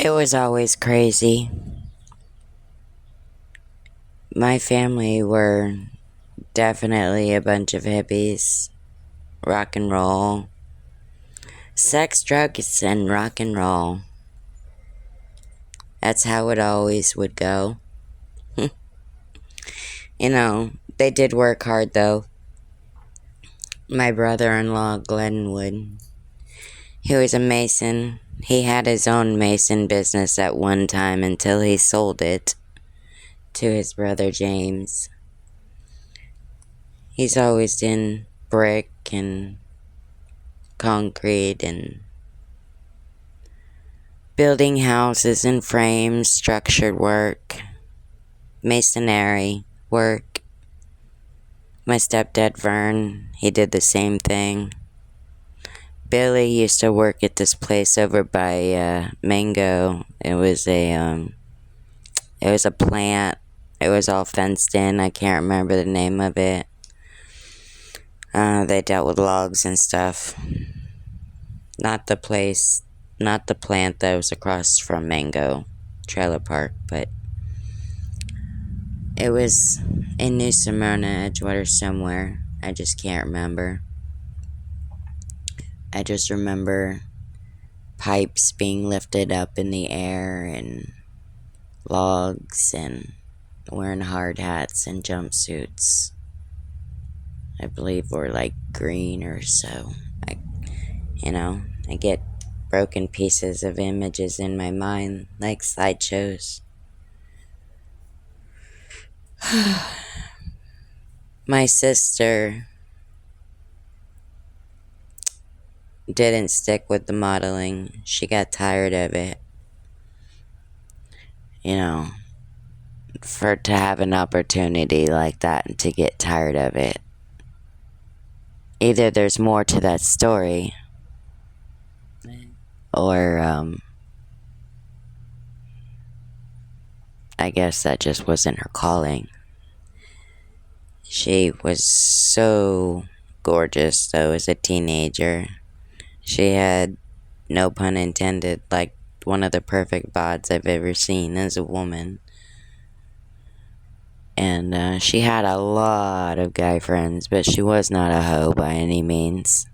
It was always crazy. My family were definitely a bunch of hippies, rock and roll, sex, drugs, and rock and roll. That's how it always would go. They did work hard though. My brother-in-law, Glenn, he was a mason. He had his own mason business at one time until he sold it to his brother James. He's always done brick and concrete and building houses and frames, structured work, masonry work. My stepdad Vern, he did the same thing. Billy used to work at this place over by Mango. It was a plant. It was all fenced in. I can't remember the name of it. They dealt with logs and stuff. Not the plant that was across from Mango Trailer Park, but it was in New Smyrna, Edgewater somewhere. I just can't remember. I just remember pipes being lifted up in the air and logs and wearing hard hats and jumpsuits. I believe were like green or so. I get broken pieces of images in my mind, like slideshows. My sister didn't stick with the modeling. She got tired of it. To have an opportunity like that and to get tired of it. Either there's more to that story, or I guess that just wasn't her calling. She was so gorgeous, though, as a teenager. She had, no pun intended, like one of the perfect bods I've ever seen as a woman. And she had a lot of guy friends, but she was not a hoe by any means.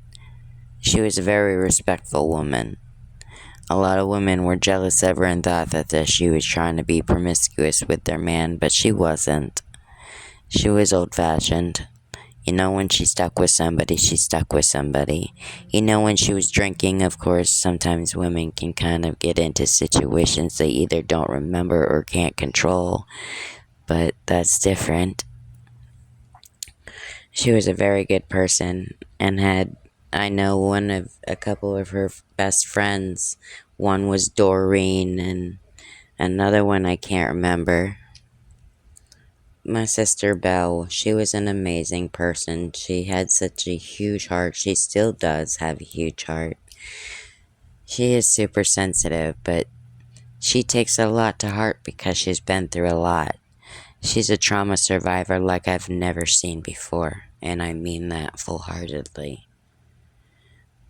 She was a very respectful woman. A lot of women were jealous of her and thought that she was trying to be promiscuous with their man, but she wasn't. She was old-fashioned. When she stuck with somebody, she stuck with somebody. When she was drinking, of course, sometimes women can kind of get into situations they either don't remember or can't control. But that's different. She was a very good person and I know a couple of her best friends. One was Doreen and another one I can't remember. My sister Belle, she was an amazing person. She had such a huge heart. She still does have a huge heart. She is super sensitive, but she takes a lot to heart because she's been through a lot. She's a trauma survivor like I've never seen before, and I mean that full-heartedly.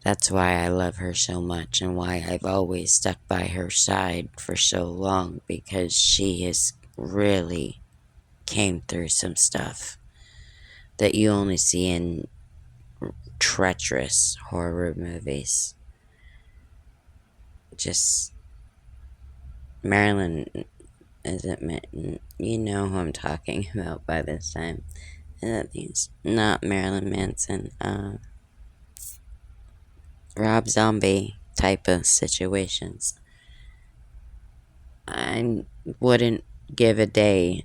That's why I love her so much and why I've always stuck by her side for so long, because she has really came through some stuff that you only see in treacherous horror movies. Just Marilyn, you know who I'm talking about by this time. That means not Marilyn Manson, Rob Zombie type of situations. I would not give a day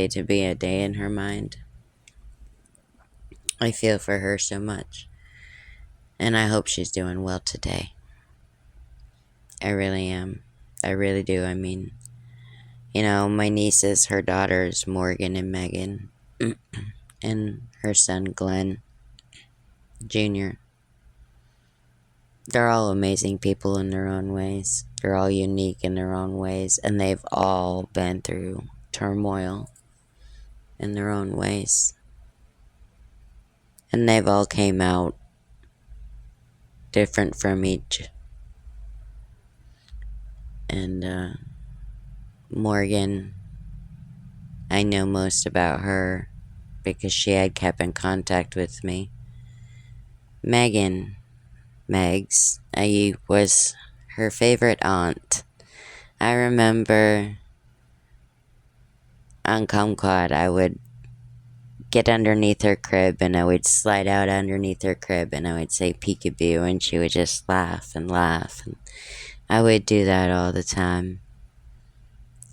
to be a day in her mind. I feel for her so much. And I hope she's doing well today. I really am. I really do. I mean, my nieces, her daughters, Morgan and Megan, and her son, Glenn Jr. They're all amazing people in their own ways. They're all unique in their own ways. And they've all been through turmoil in their own ways. And they've all came out different from each And Morgan, I know most about her because she had kept in contact with me. Megs, I was her favorite aunt. I remember on Kumquat, I would get underneath her crib and I would slide out underneath her crib and I would say peekaboo and she would just laugh and laugh. And I would do that all the time.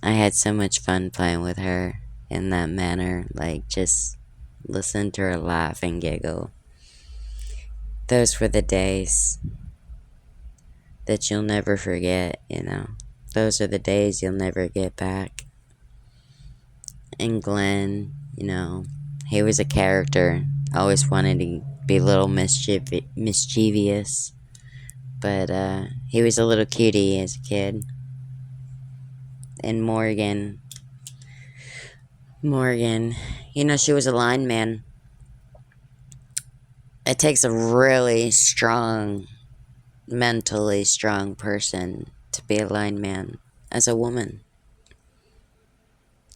I had so much fun playing with her in that manner, like just listen to her laugh and giggle. Those were the days that you'll never forget, you know. Those are the days you'll never get back. And Glenn, you know, he was a character. Always wanted to be a little mischievous. But he was a little cutie as a kid. And Morgan, you know, she was a lineman. It takes a really strong, mentally strong person to be a lineman as a woman.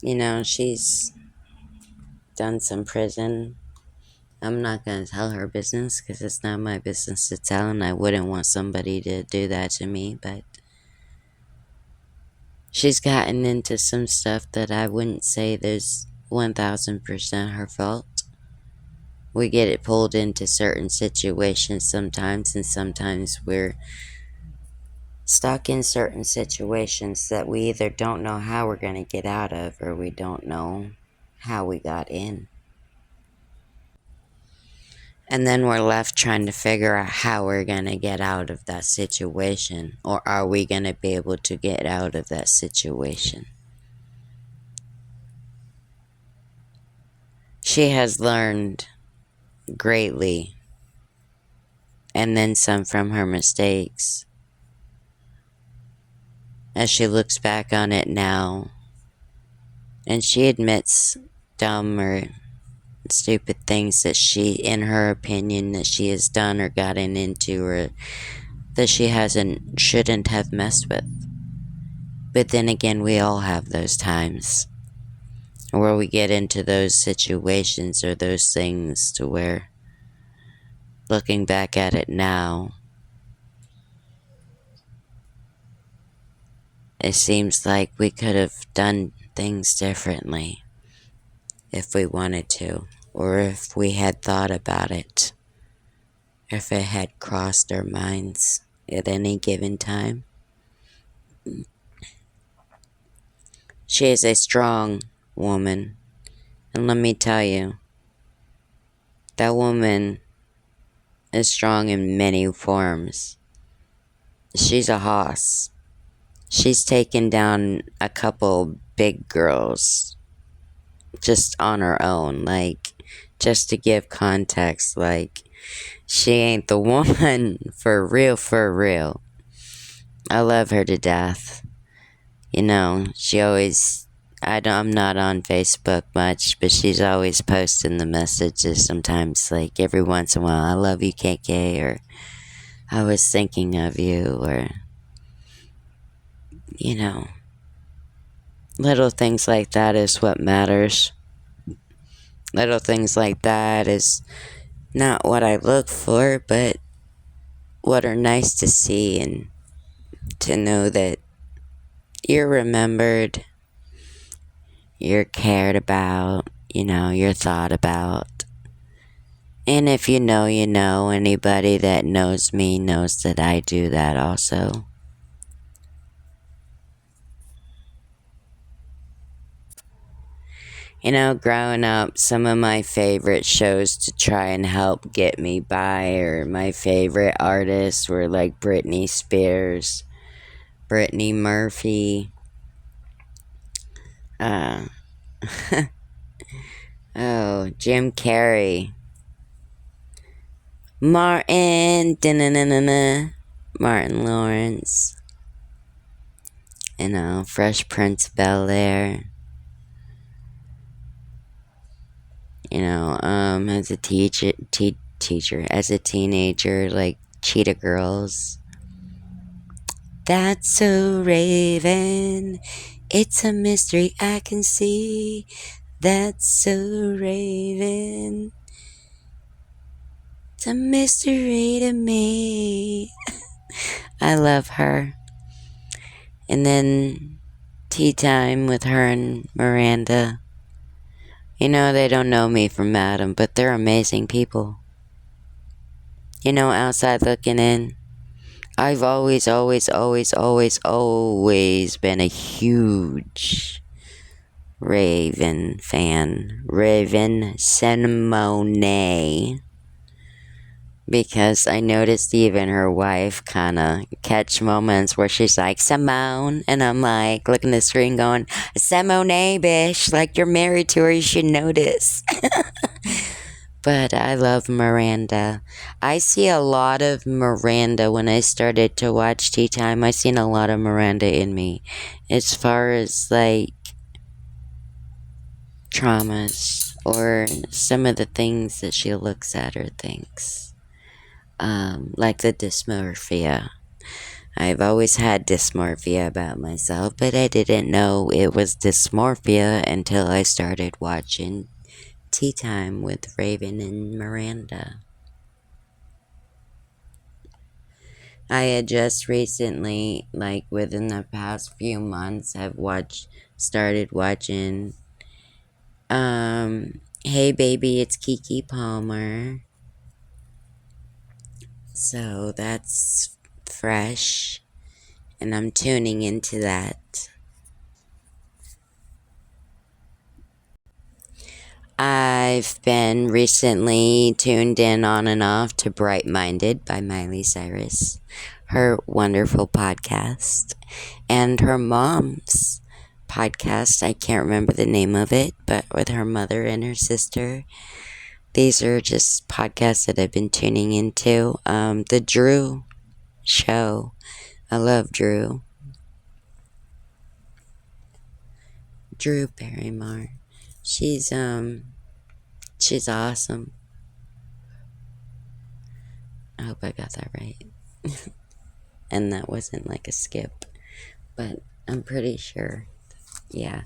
You know, she's done some prison. I'm not going to tell her business because it's not my business to tell, and I wouldn't want somebody to do that to me, but she's gotten into some stuff that I wouldn't say there's 1000% her fault. We get it pulled into certain situations sometimes, and sometimes we're stuck in certain situations that we either don't know how we're going to get out of or we don't know how we got in. And then we're left trying to figure out how we're going to get out of that situation, or are we going to be able to get out of that situation. She has learned greatly, and then some from her mistakes. As she looks back on it now, and she admits dumb or stupid things that she, in her opinion, that she has done or gotten into, or that she shouldn't have messed with. But then again, we all have those times where we get into those situations or those things to where, looking back at it now, it seems like we could have done things differently if we wanted to, or if we had thought about it, if it had crossed our minds at any given time. She is a strong woman, and let me tell you, that woman is strong in many forms. She's a hoss. She's taken down a couple big girls just on her own, like, just to give context, like, she ain't the woman for real, for real. I love her to death. You know, she always, I'm not on Facebook much, but she's always posting the messages sometimes, like every once in a while, I love you, KK, or I was thinking of you, or, you know, little things like that is what matters. Little things like that is not what I look for, but what are nice to see and to know that you're remembered, you're cared about, you know, you're thought about. And if you know, you know, anybody that knows me knows that I do that also. You know, growing up, some of my favorite shows to try and help get me by, or my favorite artists were like Britney Spears, Brittany Murphy, uh, oh, Jim Carrey, Martin Lawrence, you know, Fresh Prince of Bel-Air. You know, as a teacher, as a teenager, like Cheetah Girls, That's so Raven. It's a mystery I can see. That's so Raven. It's a mystery to me. I love her. And then tea time with her and Miranda. You know, they don't know me from Adam, but they're amazing people. You know, outside looking in, I've always been a huge Raven fan. Raven Cinnamone. Because I noticed even her wife kind of catch moments where she's like, Simone. And I'm like, looking at the screen going, Simone, bish. Like, you're married to her. You should notice. But I love Miranda. I see a lot of Miranda when I started to watch Tea Time. I seen a lot of Miranda in me. As far as, like, traumas or some of the things that she looks at or thinks. Like the dysmorphia. I've always had dysmorphia about myself, but I didn't know it was dysmorphia until I started watching Tea Time with Raven and Miranda. I had just recently, like within the past few months, started watching, Hey Baby, It's Kiki Palmer. So that's fresh, and I'm tuning into that. I've been recently tuned in on and off to Bright Minded by Miley Cyrus, her wonderful podcast, and her mom's podcast. I can't remember the name of it, but with her mother and her sister. These are just podcasts that I've been tuning into. The Drew show. I love Drew. Drew Barrymore. She's awesome. I hope I got that right. And that wasn't like a skip, but I'm pretty sure. Yeah.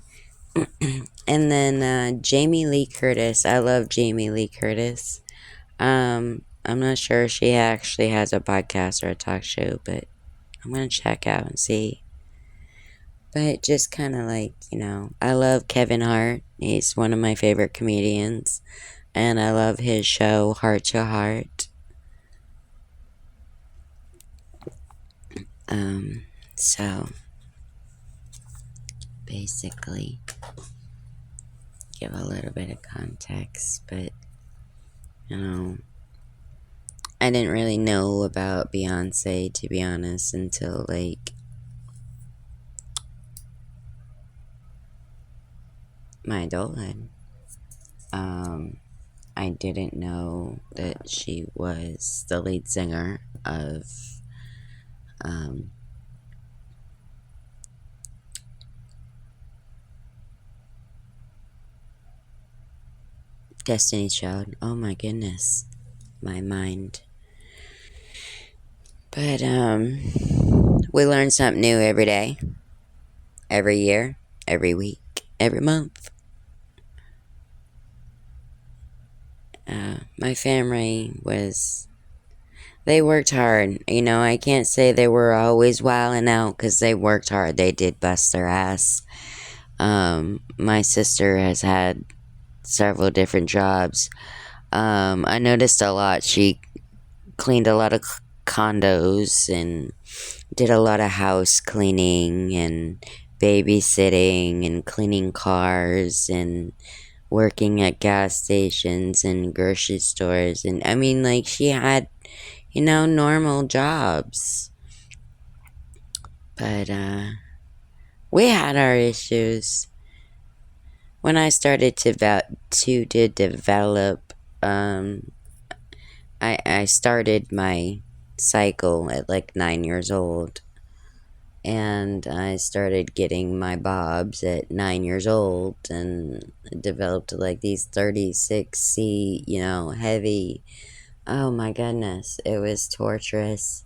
And then Jamie Lee Curtis. I love Jamie Lee Curtis. I'm not sure if she actually has a podcast or a talk show, but I'm gonna check out and see. But just kind of like, I love Kevin Hart. He's one of my favorite comedians. And I love his show, Heart to Heart. So, basically, give a little bit of context. But, I didn't really know about Beyonce, to be honest, until, like, my adulthood. I didn't know that she was the lead singer of Destiny's Child. Oh my goodness. My mind. But we learn something new every day, every year, every week, every month. My family they worked hard. I can't say they were always wilding out because they worked hard. They did bust their ass. My sister has had several different jobs. I noticed a lot. She cleaned a lot of condos and did a lot of house cleaning and babysitting and cleaning cars and working at gas stations and grocery stores. And I mean, like, she had, normal jobs. But we had our issues. When I started to develop, I started my cycle at like 9 years old. And I started getting my bobs at 9 years old and developed like these 36C, heavy. Oh my goodness, it was torturous.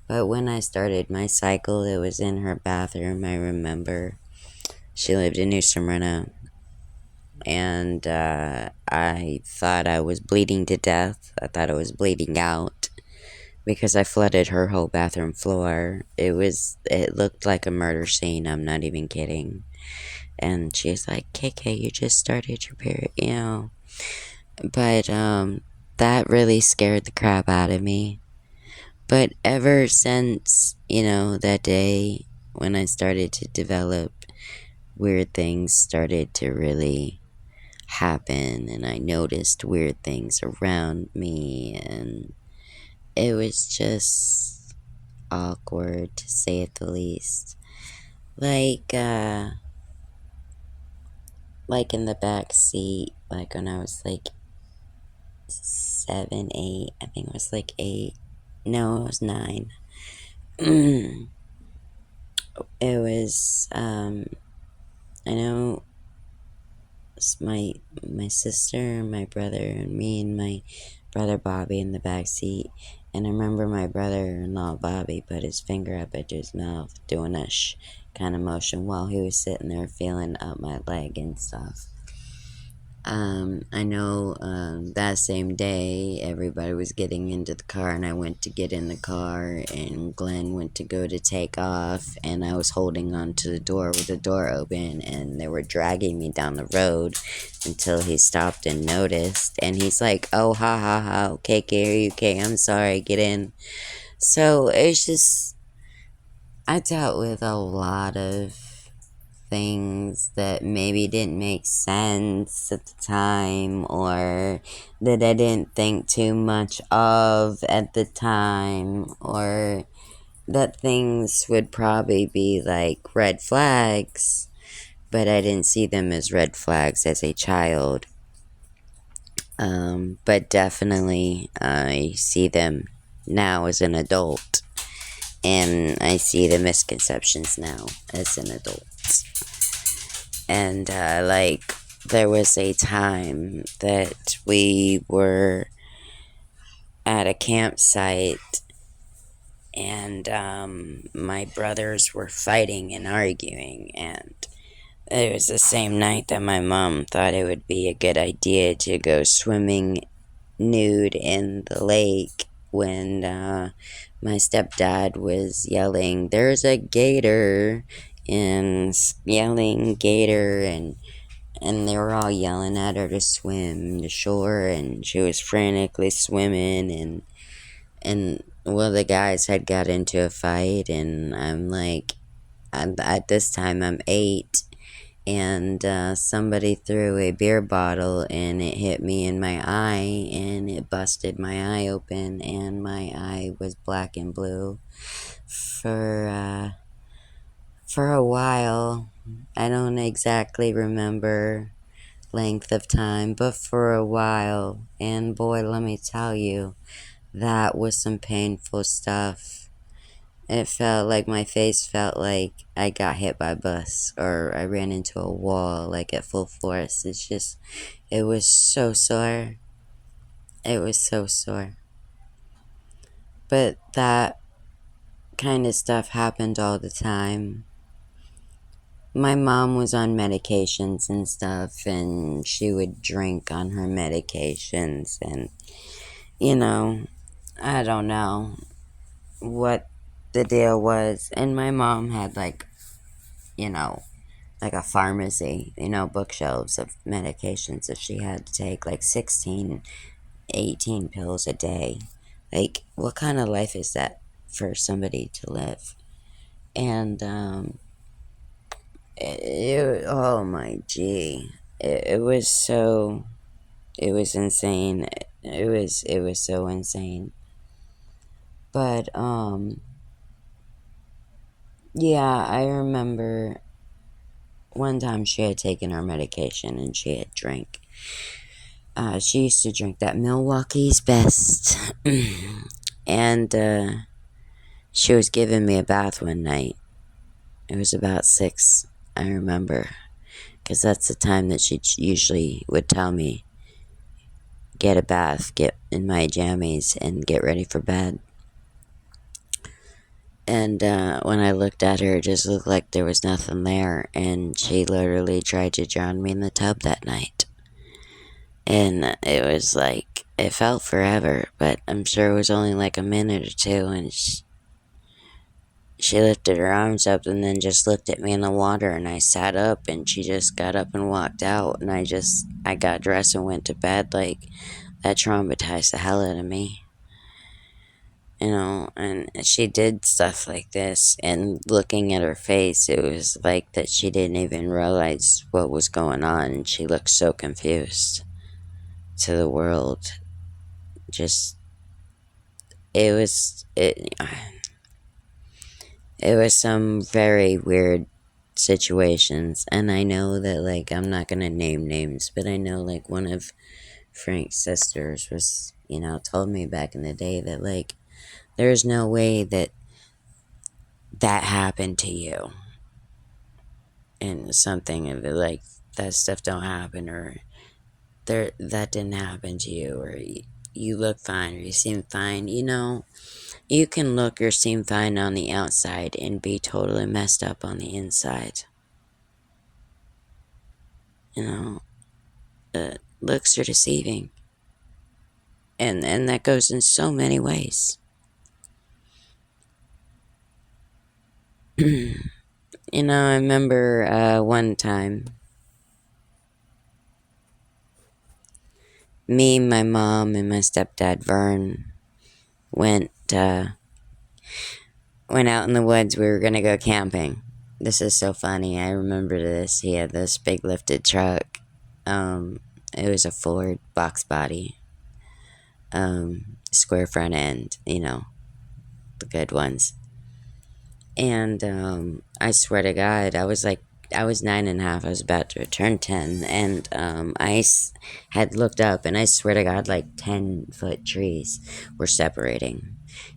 But when I started my cycle, it was in her bathroom. I remember she lived in New Smyrna, and I thought I was bleeding to death. I thought I was bleeding out because I flooded her whole bathroom floor. It looked like a murder scene. I'm not even kidding. And she's like, "KK, you just started your period." But that really scared the crap out of me. But ever since, that day when I started to develop, weird things started to really happen, and I noticed weird things around me, and it was just awkward, to say it the least. Like in the back seat, like when I was like 7, 8, I think it was like 8. No, it was 9. It was, I know it's my sister, my brother, and me and my brother Bobby in the back seat. And I remember my brother-in-law Bobby put his finger up into his mouth, doing a kind of motion while he was sitting there feeling up my leg and stuff. I know that same day everybody was getting into the car, and I went to get in the car, and Glenn went to go to take off, and I was holding on to the door with the door open, and they were dragging me down the road until he stopped and noticed, and he's like, "Oh, ha ha ha, okay, are you okay? I'm sorry, get in." So it's just, I dealt with a lot of things that maybe didn't make sense at the time, or that I didn't think too much of at the time, or that things would probably be like red flags, but I didn't see them as red flags as a child. But definitely I see them now as an adult, and I see the misconceptions now as an adult. And there was a time that we were at a campsite, and my brothers were fighting and arguing, and it was the same night that my mom thought it would be a good idea to go swimming nude in the lake, when my stepdad was yelling, "There's a gator," and yelling gator, and they were all yelling at her to swim to shore, and she was frantically swimming, and well, the guys had got into a fight, and I'm like, at this time I'm 8, and somebody threw a beer bottle, and it hit me in my eye, and it busted my eye open, and my eye was black and blue for a while. I don't exactly remember length of time, but for a while. And boy, let me tell you, that was some painful stuff. It felt like my face felt like I got hit by a bus, or I ran into a wall, like at full force. It was so sore. It was so sore. But that kind of stuff happened all the time. My mom was on medications and stuff, and she would drink on her medications, and I don't know what the deal was. And my mom had you know, like a pharmacy, bookshelves of medications that she had to take, like 16, 18 pills a day. Like, what kind of life is that for somebody to live? And, oh my gee. It was so, it was insane. It was so insane. But, yeah, I remember one time she had taken her medication and she had drank. She used to drink that Milwaukee's Best. And she was giving me a bath one night. It was about 6, I remember. Because that's the time that she usually would tell me, get a bath, get in my jammies, and get ready for bed. And when I looked at her, it just looked like there was nothing there. And she literally tried to drown me in the tub that night. And it was like, it felt forever, but I'm sure it was only like a minute or two. And she lifted her arms up and then just looked at me in the water. And I sat up and she just got up and walked out. And I got dressed and went to bed. Like, that traumatized the hell out of me. And she did stuff like this, and looking at her face, it was like that she didn't even realize what was going on, and she looked so confused to the world. Just, it was, it was some very weird situations, and I know that, like, I'm not gonna name names, but I know, like, one of Frank's sisters was, told me back in the day that, like, there's no way that that happened to you, and something of it, like, that stuff don't happen, or that didn't happen to you, or you look fine, or you seem fine. You can look or seem fine on the outside and be totally messed up on the inside. you know Looks are deceiving, and that goes in so many ways. I remember one time, me, my mom, and my stepdad Vern went went out in the woods. We were gonna go camping. This is so funny. I remember this. He had this big lifted truck. It was a Ford box body, square front end. The good ones. And I swear to God, I was 9.5. I was about to turn 10, and had looked up, and I swear to God, like 10-foot trees were separating.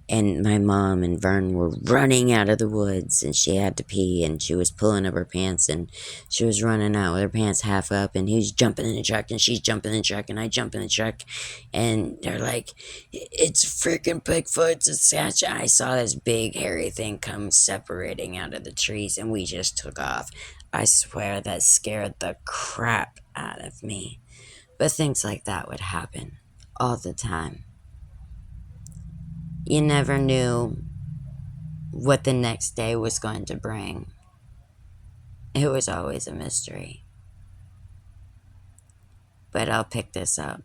And my mom and Vern were running out of the woods, and she had to pee, and she was pulling up her pants, and she was running out with her pants half up, and he was jumping in the truck, and she's jumping in the truck, and I jump in the truck, and they're like, "It's freaking Bigfoot!" I saw this big hairy thing come separating out of the trees, and we just took off. I swear that scared the crap out of me. But things like that would happen all the time. You never knew what the next day was going to bring. It was always a mystery. But I'll pick this up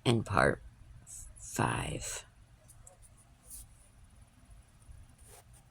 in part 5.